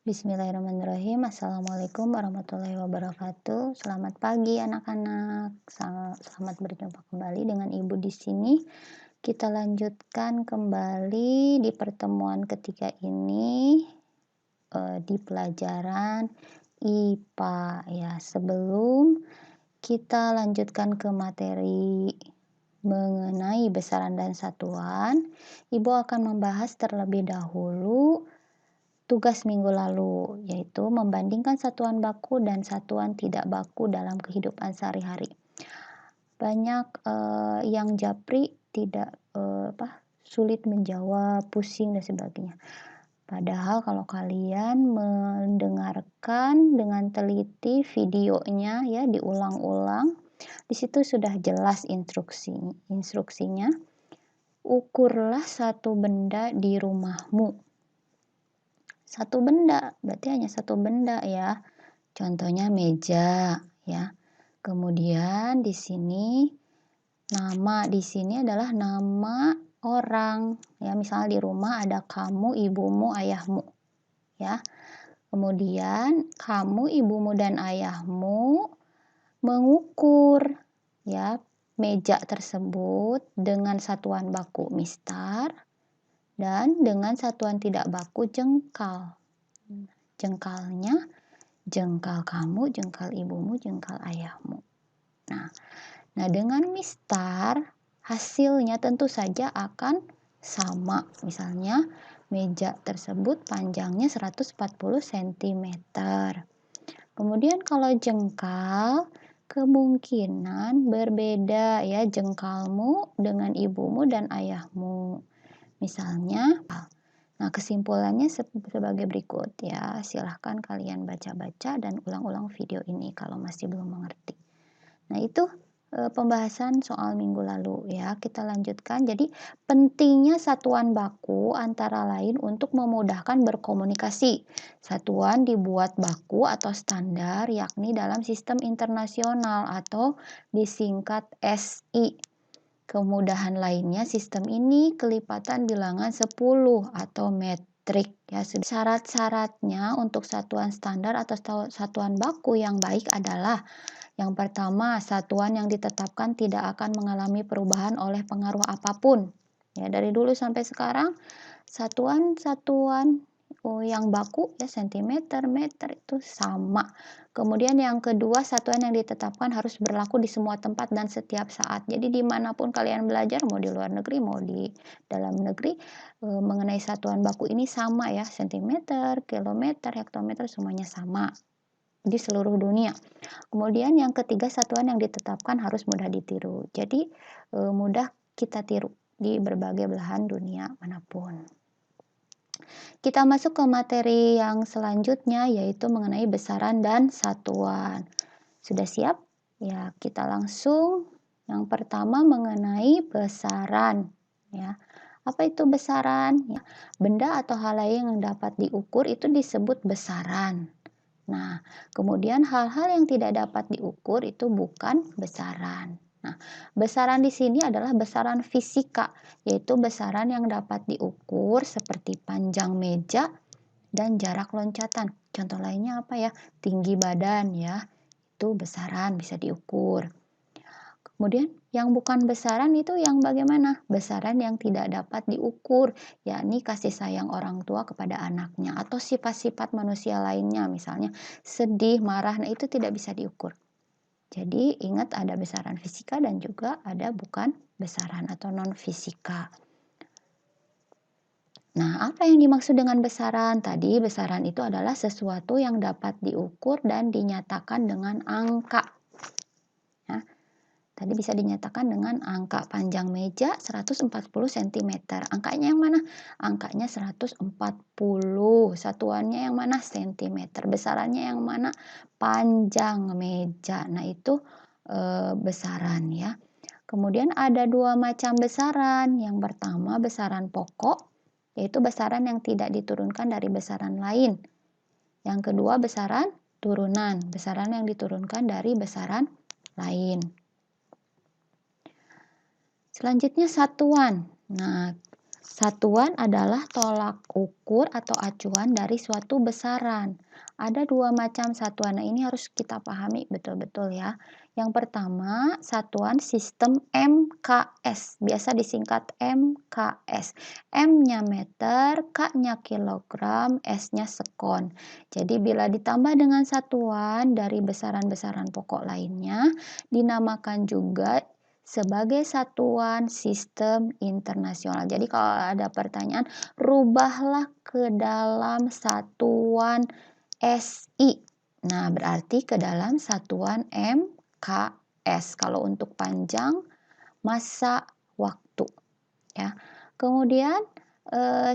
Bismillahirrahmanirrahim. Assalamualaikum warahmatullahi wabarakatuh. Selamat pagi anak-anak. Selamat berjumpa kembali dengan Ibu di sini. Kita lanjutkan kembali di pertemuan ketiga ini di pelajaran IPA ya. Sebelum kita lanjutkan ke materi mengenai besaran dan satuan, Ibu akan membahas terlebih dahulu tugas minggu lalu, yaitu membandingkan satuan baku dan satuan tidak baku dalam kehidupan sehari-hari. Banyak yang japri tidak sulit menjawab, pusing dan sebagainya. Padahal kalau kalian mendengarkan dengan teliti videonya ya diulang-ulang, di situ sudah jelas instruksinya. Ukurlah satu benda di rumahmu. Satu benda, berarti hanya satu benda ya. Contohnya meja ya. Kemudian di sini nama di sini adalah nama orang ya. Misalnya di rumah ada kamu, ibumu, ayahmu ya. Kemudian kamu, ibumu dan ayahmu mengukur ya meja tersebut dengan satuan baku mistar dan dengan satuan tidak baku jengkal. Jengkalnya, jengkal kamu, jengkal ibumu, jengkal ayahmu. Nah, dengan mistar, hasilnya tentu saja akan sama. Misalnya, meja tersebut panjangnya 140 cm. Kemudian kalau jengkal, kemungkinan berbeda ya jengkalmu dengan ibumu dan ayahmu. Misalnya, nah kesimpulannya sebagai berikut ya. Silahkan kalian baca-baca dan ulang-ulang video ini kalau masih belum mengerti. Nah itu pembahasan soal minggu lalu ya. Kita lanjutkan. Jadi pentingnya satuan baku antara lain untuk memudahkan berkomunikasi. Satuan dibuat baku atau standar yakni dalam sistem internasional atau disingkat SI. Kemudahan lainnya sistem ini kelipatan bilangan 10 atau metrik ya. Syarat-syaratnya untuk satuan standar atau satuan baku yang baik adalah yang pertama, satuan yang ditetapkan tidak akan mengalami perubahan oleh pengaruh apapun. Ya, dari dulu sampai sekarang satuan-satuan yang baku ya sentimeter, meter itu sama. Kemudian yang kedua, satuan yang ditetapkan harus berlaku di semua tempat dan setiap saat. Jadi dimanapun kalian belajar, mau di luar negeri, mau di dalam negeri, mengenai satuan baku ini sama ya, sentimeter, kilometer, hektometer, semuanya sama di seluruh dunia. Kemudian yang ketiga, satuan yang ditetapkan harus mudah ditiru. Jadi mudah kita tiru di berbagai belahan dunia manapun. Kita masuk ke materi yang selanjutnya yaitu mengenai besaran dan satuan. Sudah siap? Ya, kita langsung yang pertama mengenai besaran ya. Apa itu besaran? Ya, benda atau hal lain yang dapat diukur itu disebut besaran. Nah, kemudian hal-hal yang tidak dapat diukur itu bukan besaran. Nah, besaran di sini adalah besaran fisika, yaitu besaran yang dapat diukur seperti panjang meja dan jarak loncatan. Contoh lainnya apa ya? Tinggi badan ya, itu besaran bisa diukur. Kemudian yang bukan besaran itu yang bagaimana? Besaran yang tidak dapat diukur, yakni kasih sayang orang tua kepada anaknya atau sifat-sifat manusia lainnya, misalnya sedih, marah, nah itu tidak bisa diukur. Jadi ingat ada besaran fisika dan juga ada bukan besaran atau non fisika. Nah, apa yang dimaksud dengan besaran? Tadi besaran itu adalah sesuatu yang dapat diukur dan dinyatakan dengan angka. Ya. Tadi bisa dinyatakan dengan angka panjang meja 140 cm. Angkanya yang mana? Angkanya 140. Satuannya yang mana? Cm. Besarannya yang mana? Panjang meja. Nah, itu besaran ya. Kemudian ada dua macam besaran. Yang pertama besaran pokok, yaitu besaran yang tidak diturunkan dari besaran lain. Yang kedua besaran turunan, besaran yang diturunkan dari besaran lain. Selanjutnya satuan. Nah, Satuan adalah tolak ukur atau acuan dari suatu besaran. Ada dua macam satuan. Nah, ini harus kita pahami betul-betul ya. Yang pertama, satuan sistem MKS. Biasa disingkat MKS. M-nya meter, K-nya kilogram, S-nya sekon. Jadi bila ditambah dengan satuan dari besaran-besaran pokok lainnya, dinamakan juga sebagai satuan sistem internasional. Jadi kalau ada pertanyaan, rubahlah ke dalam satuan SI. Nah, berarti ke dalam satuan MKS. Kalau untuk panjang, masa waktu. Ya. Kemudian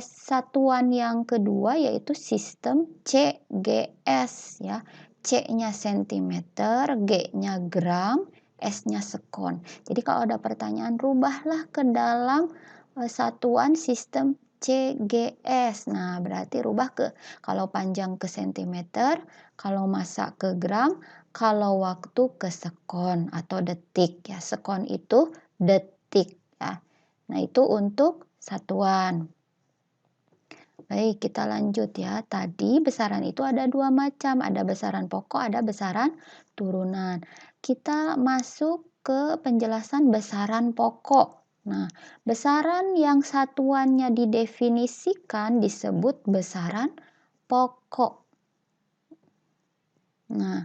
satuan yang kedua yaitu sistem CGS. Ya. C-nya sentimeter, G-nya gram, S-nya sekon. Jadi kalau ada pertanyaan, rubahlah ke dalam satuan sistem CGS. Nah, berarti rubah kalau panjang ke sentimeter, kalau masa ke gram, kalau waktu ke sekon atau detik ya. Sekon itu detik ya. Nah, itu untuk satuan. Baik, kita lanjut ya. Tadi besaran itu ada dua macam, ada besaran pokok, ada besaran turunan. Kita masuk ke penjelasan besaran pokok. Nah, besaran yang satuannya didefinisikan disebut besaran pokok. Nah,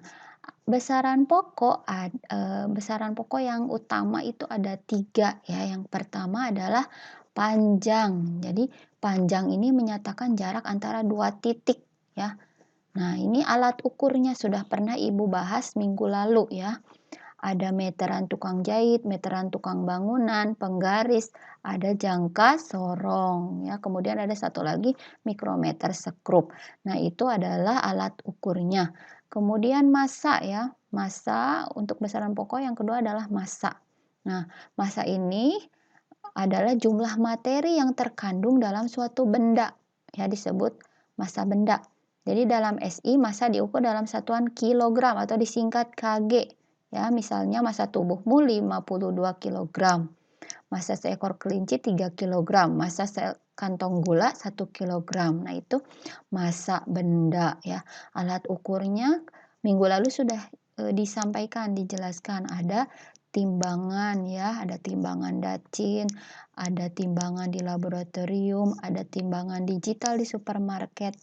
besaran pokok yang utama itu ada 3 ya. Yang pertama adalah panjang. Jadi panjang ini menyatakan jarak antara 2 titik ya. Nah, ini alat ukurnya sudah pernah Ibu bahas minggu lalu ya. Ada meteran tukang jahit, meteran tukang bangunan, penggaris, ada jangka sorong ya. Kemudian ada satu lagi mikrometer sekrup. Nah, itu adalah alat ukurnya. Kemudian massa ya. Massa untuk besaran pokok yang kedua adalah massa. Nah, massa ini adalah jumlah materi yang terkandung dalam suatu benda ya, disebut massa benda. Jadi dalam SI massa diukur dalam satuan kilogram atau disingkat kg. Ya, misalnya massa tubuhmu 52 kg. Massa seekor kelinci 3 kg, massa kantong gula 1 kg. Nah, itu massa benda ya. Alat ukurnya minggu lalu sudah dijelaskan ada timbangan ya, ada timbangan dacin, ada timbangan di laboratorium, ada timbangan digital di supermarket.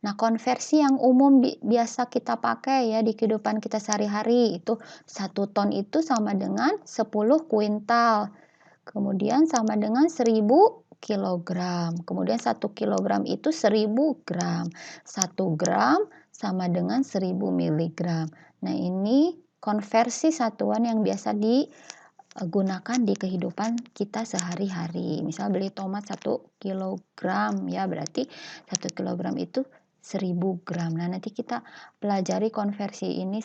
Nah, konversi yang umum biasa kita pakai ya di kehidupan kita sehari-hari itu 1 ton itu sama dengan 10 kuintal. Kemudian sama dengan 1000 kilogram. Kemudian 1 kilogram itu 1000 gram. 1 gram sama dengan 1000 miligram. Nah, ini konversi satuan yang biasa digunakan di kehidupan kita sehari-hari. Misal beli tomat 1 kilogram ya, berarti 1 kilogram itu 1000 gram. Nah, nanti kita pelajari konversi ini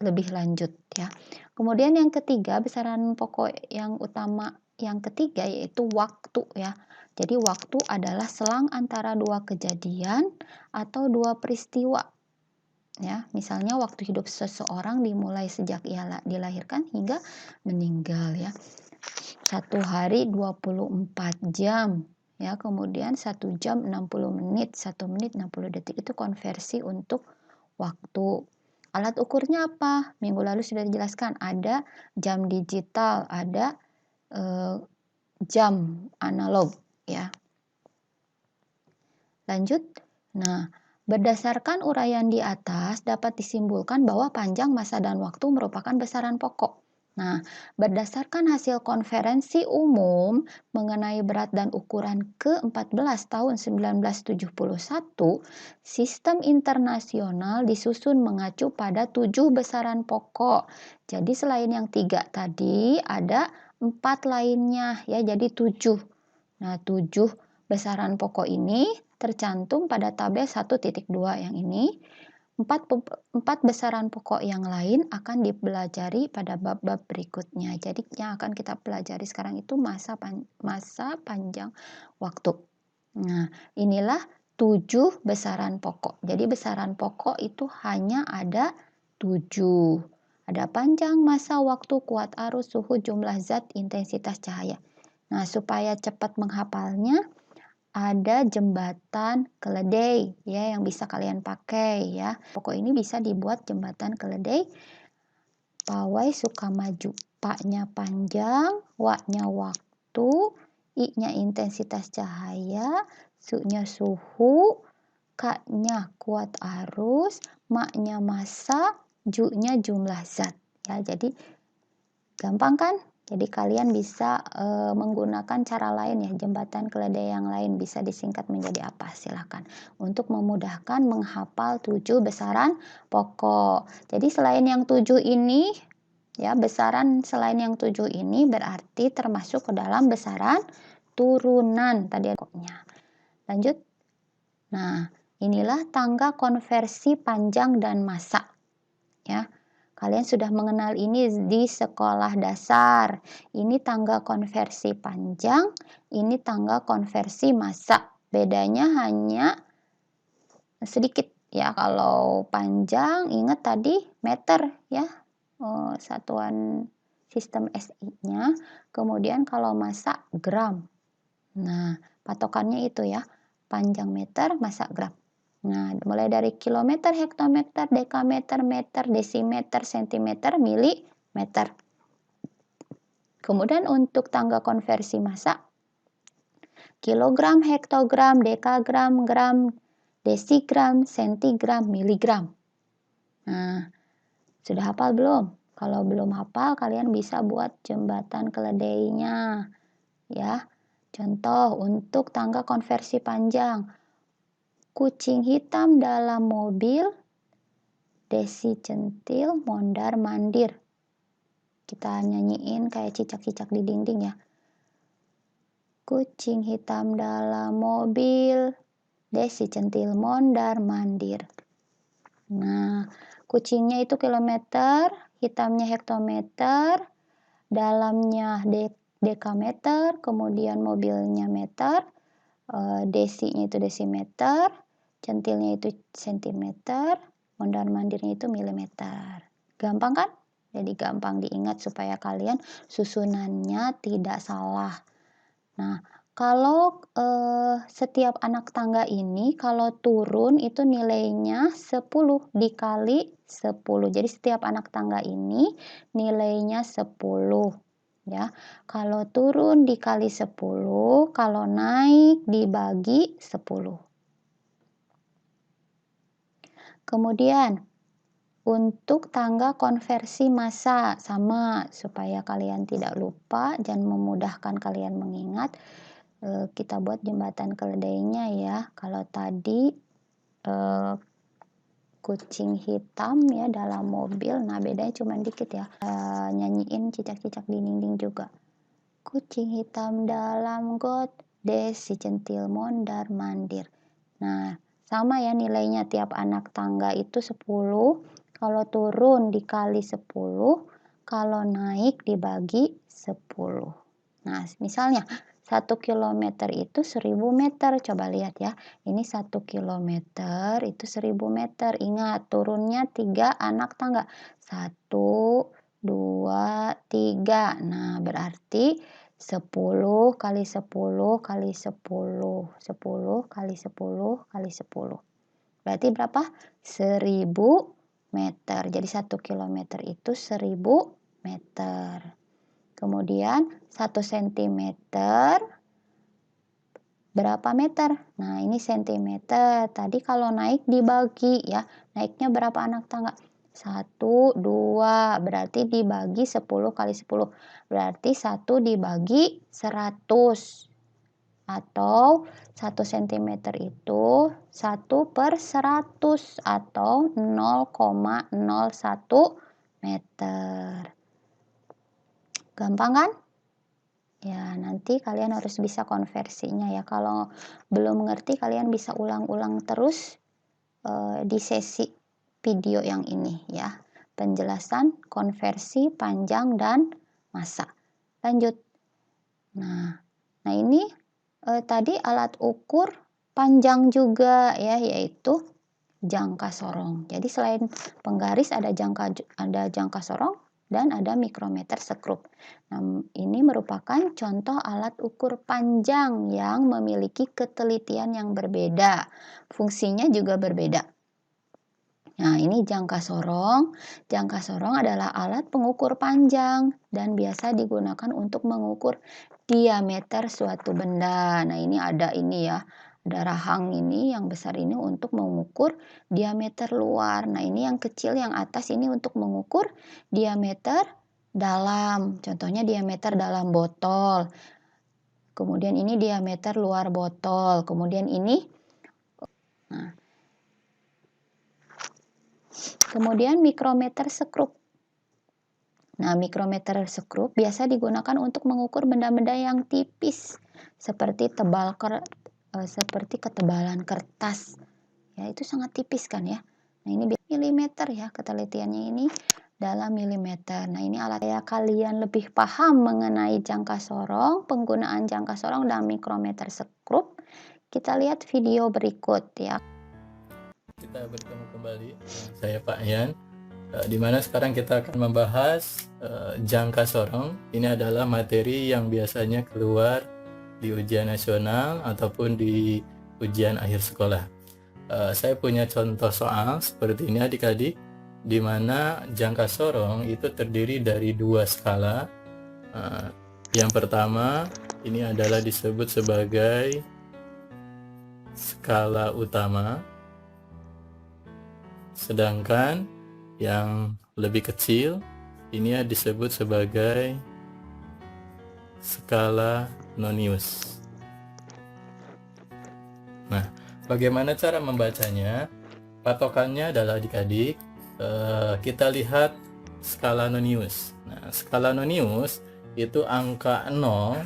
lebih lanjut ya. Kemudian yang ketiga, besaran pokok yang utama yang ketiga yaitu waktu ya. Jadi waktu adalah selang antara dua kejadian atau dua peristiwa. Ya, misalnya waktu hidup seseorang dimulai sejak ia dilahirkan hingga meninggal ya. 1 hari 24 jam. Ya, kemudian 1 jam 60 menit, 1 menit 60 detik itu konversi untuk waktu. Alat ukurnya apa? Minggu lalu sudah dijelaskan, ada jam digital, ada jam analog ya. Lanjut. Nah, berdasarkan uraian di atas dapat disimpulkan bahwa panjang, massa dan waktu merupakan besaran pokok. Nah, berdasarkan hasil konferensi umum mengenai berat dan ukuran ke-14 tahun 1971, sistem internasional disusun mengacu pada 7 besaran pokok. Jadi selain yang 3 tadi, ada 4 lainnya ya, jadi 7. Nah, 7 besaran pokok ini tercantum pada tabel 1.2 yang ini. 4 besaran pokok yang lain akan dipelajari pada bab-bab berikutnya. Jadi yang akan kita pelajari sekarang itu masa panjang waktu. Nah, inilah 7 besaran pokok. Jadi besaran pokok itu hanya ada 7. Ada panjang, massa, waktu, kuat arus, suhu, jumlah zat, intensitas cahaya. Nah, supaya cepat menghafalnya, ada jembatan keledai ya yang bisa kalian pakai ya. Pokok ini bisa dibuat jembatan keledai. Pawai suka maju, pa-nya panjang, wa-nya waktu, i-nya intensitas cahaya, su-nya suhu, ka-nya kuat arus, ma-nya massa, ju-nya jumlah zat. Ya, jadi gampang kan? Jadi kalian bisa menggunakan cara lain ya, jembatan keledai yang lain bisa disingkat menjadi apa? Silahkan. Untuk memudahkan menghafal 7 besaran pokok. Jadi selain yang 7 ini, ya besaran selain yang 7 ini berarti termasuk ke dalam besaran turunan tadi pokoknya. Lanjut. Nah, inilah tangga konversi panjang dan massa. Ya. Kalian sudah mengenal ini di sekolah dasar. Ini tangga konversi panjang, ini tangga konversi massa. Bedanya hanya sedikit ya. Kalau panjang ingat tadi meter ya. Satuan sistem SI-nya. Kemudian kalau massa gram. Nah, patokannya itu ya. Panjang meter, massa gram. Nah, mulai dari kilometer, hektometer, dekameter, meter, desimeter, sentimeter, milimeter. Kemudian untuk tangga konversi massa, kilogram, hektogram, dekagram, gram, desigram, sentigram, miligram. Nah, sudah hafal belum? Kalau belum hafal, kalian bisa buat jembatan keledainya. Ya, contoh untuk tangga konversi panjang. Kucing hitam dalam mobil, desi centil, mondar mandir. Kita nyanyiin kayak cicak-cicak di dinding ya. Kucing hitam dalam mobil, desi centil, mondar mandir. Nah, kucingnya itu kilometer, hitamnya hektometer, dalamnya dekameter, kemudian mobilnya meter, desinya itu desimeter, centilnya itu sentimeter, mondar mandirnya itu milimeter. Gampang kan? Jadi gampang diingat supaya kalian susunannya tidak salah. Nah, kalau setiap anak tangga ini kalau turun itu nilainya 10 dikali 10. Jadi setiap anak tangga ini nilainya 10. Ya, kalau turun dikali 10, kalau naik dibagi 10. Kemudian untuk tangga konversi massa sama supaya kalian tidak lupa dan memudahkan kalian mengingat, kita buat jembatan keledainya ya. Kalau tadi kucing hitam ya dalam mobil, nah bedanya cuma dikit ya. Nyanyiin cicak-cicak di dinding juga. Kucing hitam dalam got, desi centil mondar mandir. Nah, sama ya nilainya tiap anak tangga itu 10. Kalau turun dikali 10, kalau naik dibagi 10. Nah, misalnya 1 kilometer itu 1000 meter. Coba lihat ya. Ini 1 kilometer itu 1000 meter. Ingat, turunnya 3 anak tangga. 1, 2, 3. Nah, berarti 10 kali 10 kali 10. 10 kali 10 kali 10. Berarti berapa? 1000 meter. Jadi 1 kilometer itu 1000 meter. Kemudian 1 sentimeter berapa meter? Nah, ini sentimeter. Tadi kalau naik dibagi ya. Naiknya berapa anak tangga? 1, 2. Berarti dibagi 10 kali 10. Berarti 1 dibagi 100. Atau 1 cm itu 1/100 atau 0,01 meter. Gampang kan? Ya, nanti kalian harus bisa konversinya ya. Kalau belum mengerti, kalian bisa ulang-ulang terus di sesi video yang ini ya. Penjelasan konversi panjang dan massa. Lanjut. Nah ini tadi alat ukur panjang juga ya, yaitu jangka sorong. Jadi selain penggaris ada jangka sorong, dan ada mikrometer skrup. Nah, ini merupakan contoh alat ukur panjang yang memiliki ketelitian yang berbeda. Fungsinya juga berbeda. Nah, ini jangka sorong. Jangka sorong adalah alat pengukur panjang dan biasa digunakan untuk mengukur diameter suatu benda. Nah, ini ada ada rahang ini yang besar ini untuk mengukur diameter luar. Nah, ini yang kecil yang atas ini untuk mengukur diameter dalam. Contohnya diameter dalam botol. Kemudian ini diameter luar botol. Kemudian ini Kemudian mikrometer skrup. Nah, mikrometer skrup biasa digunakan untuk mengukur benda-benda yang tipis seperti seperti ketebalan kertas. Ya, itu sangat tipis kan ya. Nah, ini milimeter ya, ketelitiannya ini dalam milimeter. Nah, ini alat ya, kalian lebih paham mengenai jangka sorong, penggunaan jangka sorong dan mikrometer skrup. Kita lihat video berikut ya. Kita bertemu kembali, saya Pak Yan, di mana sekarang kita akan membahas jangka sorong. Ini adalah materi yang biasanya keluar di ujian nasional ataupun di ujian akhir sekolah. Saya punya contoh soal seperti ini adik-adik, di mana jangka sorong itu terdiri dari dua skala. Yang pertama ini adalah disebut sebagai skala utama, sedangkan yang lebih kecil ini disebut sebagai skala nonius. Nah, bagaimana cara membacanya? Patokannya adalah adik-adik, kita lihat skala nonius. Nah, skala nonius itu angka 0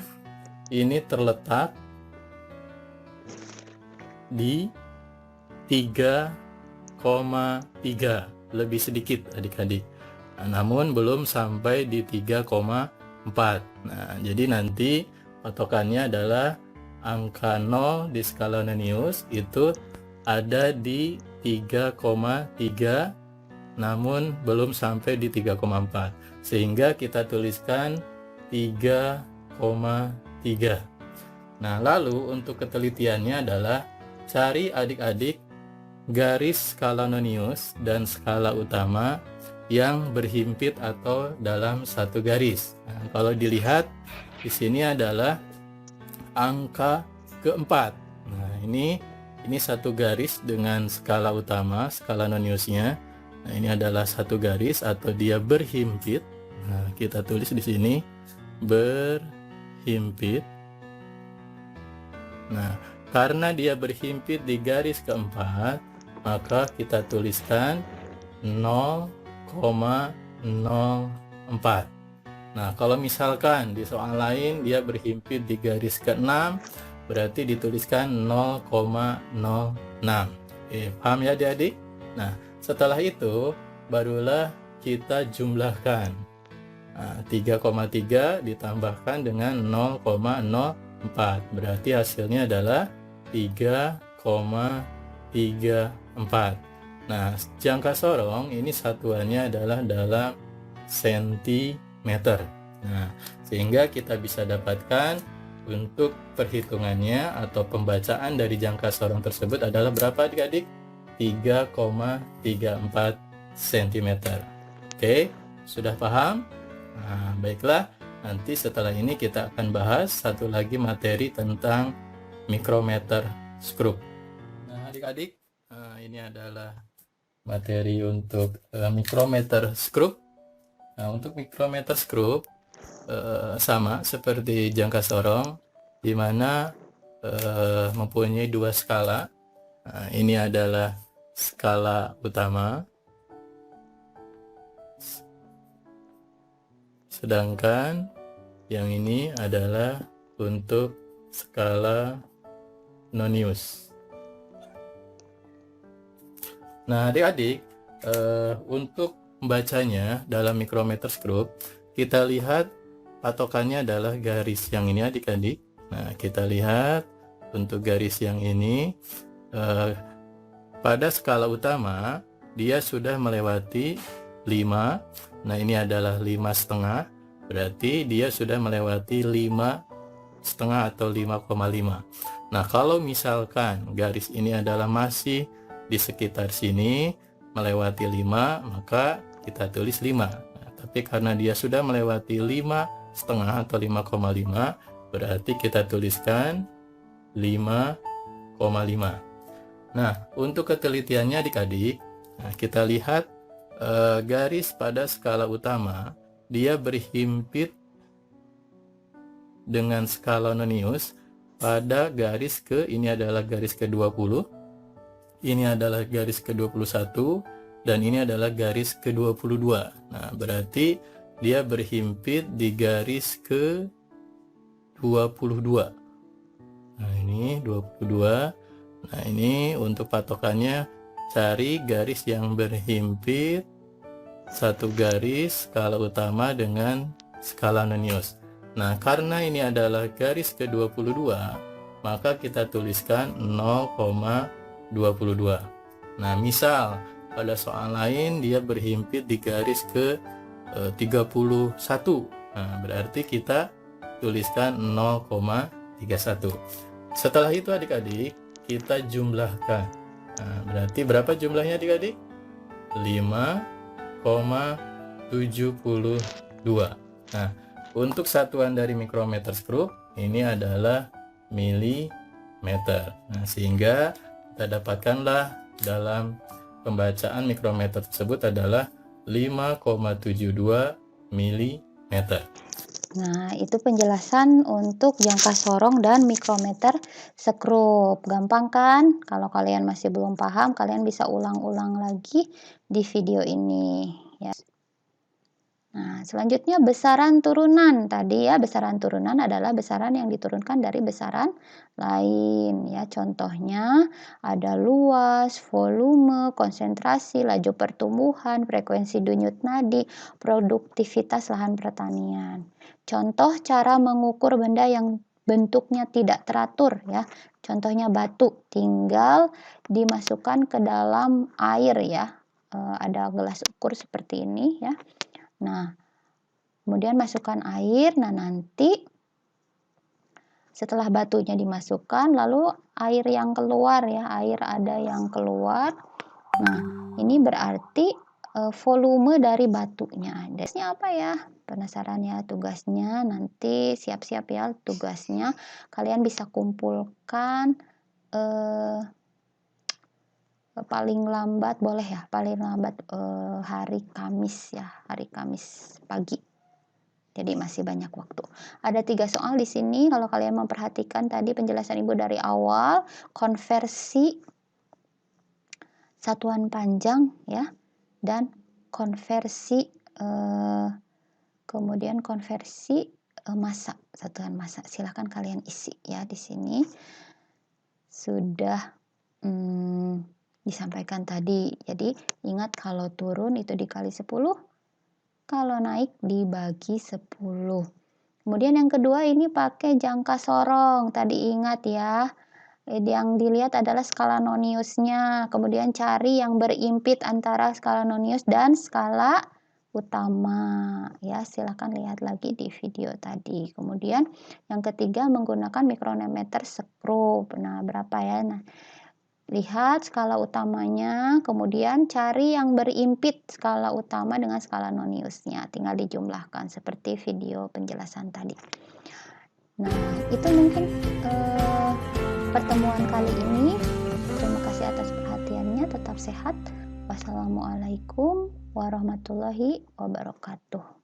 ini terletak di 3,3, lebih sedikit adik-adik. Nah, namun belum sampai di 3,4. Nah, jadi nanti patokannya adalah angka 0 di skala nonius itu ada di 3,3 namun belum sampai di 3,4. Sehingga kita tuliskan 3,3. Nah, lalu untuk ketelitiannya adalah cari adik-adik garis skala nonius dan skala utama yang berhimpit atau dalam satu garis. Nah, kalau dilihat di sini adalah angka keempat. Nah, ini satu garis dengan skala utama, skala noniusnya. Nah, ini adalah satu garis atau dia berhimpit. Nah, kita tulis di sini berhimpit. Nah, karena dia berhimpit di garis keempat, maka kita tuliskan 0,04. Nah, kalau misalkan di soal lain dia berhimpit di garis ke-6, berarti dituliskan 0,06. Paham ya adik-adik? Nah, setelah itu barulah kita jumlahkan. Nah, 3,3 ditambahkan dengan 0,04, berarti hasilnya adalah 3,34. Nah, jangka sorong ini satuannya adalah dalam sentimeter. Nah, sehingga kita bisa dapatkan untuk perhitungannya atau pembacaan dari jangka sorong tersebut adalah berapa adik-adik? 3,34 cm. Oke, sudah paham? Nah, baiklah, nanti setelah ini kita akan bahas satu lagi materi tentang mikrometer skrup. Nah, adik-adik, ini adalah materi untuk mikrometer skrup. Nah, untuk mikrometer skrup sama seperti jangka sorong, di mana mempunyai dua skala. Nah, ini adalah skala utama, sedangkan yang ini adalah untuk skala nonius. Nah, adik-adik, untuk membacanya dalam mikrometer skrup, kita lihat patokannya adalah garis yang ini adik-adik. Nah, kita lihat untuk garis yang ini, pada skala utama dia sudah melewati 5. Nah, ini adalah 5,5. Berarti dia sudah melewati 5,5 atau 5,5. Nah, kalau misalkan garis ini adalah masih di sekitar sini melewati 5, maka kita tulis 5. Nah, tapi karena dia sudah melewati 5,5 atau 5,5, berarti kita tuliskan 5,5. Nah, untuk ketelitiannya adik-adik, nah, kita lihat garis pada skala utama, dia berhimpit dengan skala nonius pada garis ini adalah garis ke-20, ini adalah garis ke-21, dan ini adalah garis ke-22. Nah, berarti dia berhimpit di garis ke-22. Nah, ini 22. Nah, ini untuk patokannya cari garis yang berhimpit satu garis skala utama dengan skala nonius. Nah, karena ini adalah garis ke-22, maka kita tuliskan 0,22. Nah, misal pada soal lain dia berhimpit di garis ke-31. Nah, berarti kita tuliskan 0,31. Setelah itu adik-adik, kita jumlahkan. Nah, berarti berapa jumlahnya adik-adik? 5,72. Nah, untuk satuan dari mikrometer skrup ini adalah milimeter. Nah, sehingga kita dapatkanlah dalam pembacaan mikrometer tersebut adalah 5,72 milimeter. Nah, itu penjelasan untuk jangka sorong dan mikrometer skrup. Gampang kan? Kalau kalian masih belum paham, kalian bisa ulang-ulang lagi di video ini ya. Nah, selanjutnya besaran turunan. Tadi ya, besaran turunan adalah besaran yang diturunkan dari besaran lain ya. Contohnya ada luas, volume, konsentrasi, laju pertumbuhan, frekuensi denyut nadi, produktivitas lahan pertanian. Contoh cara mengukur benda yang bentuknya tidak teratur ya. Contohnya batu, tinggal dimasukkan ke dalam air ya. Ada gelas ukur seperti ini ya. Nah, kemudian masukkan air. Nah, nanti setelah batunya dimasukkan, lalu air yang keluar ya, air ada yang keluar. Nah, ini berarti volume dari batunya. Tugasnya apa ya? Penasaran ya tugasnya? Nanti siap-siap ya tugasnya. Kalian bisa kumpulkan paling lambat boleh ya, paling lambat hari Kamis ya, hari Kamis pagi. Jadi masih banyak waktu. Ada 3 soal di sini. Kalau kalian memperhatikan tadi penjelasan Ibu dari awal, konversi satuan panjang ya, dan konversi kemudian konversi massa, satuan massa. Silahkan kalian isi ya di sini. Sudah disampaikan tadi. Jadi ingat kalau turun itu dikali 10, kalau naik dibagi 10. Kemudian yang kedua ini pakai jangka sorong. Tadi ingat ya, yang dilihat adalah skala noniusnya. Kemudian cari yang berimpit antara skala nonius dan skala utama. Ya, silakan lihat lagi di video tadi. Kemudian yang ketiga menggunakan mikrometer skrup. Nah, berapa ya? Nah, lihat skala utamanya, kemudian cari yang berimpit skala utama dengan skala noniusnya. Tinggal dijumlahkan seperti video penjelasan tadi. Nah, itu mungkin pertemuan kali ini. Terima kasih atas perhatiannya. Tetap sehat. Wassalamualaikum warahmatullahi wabarakatuh.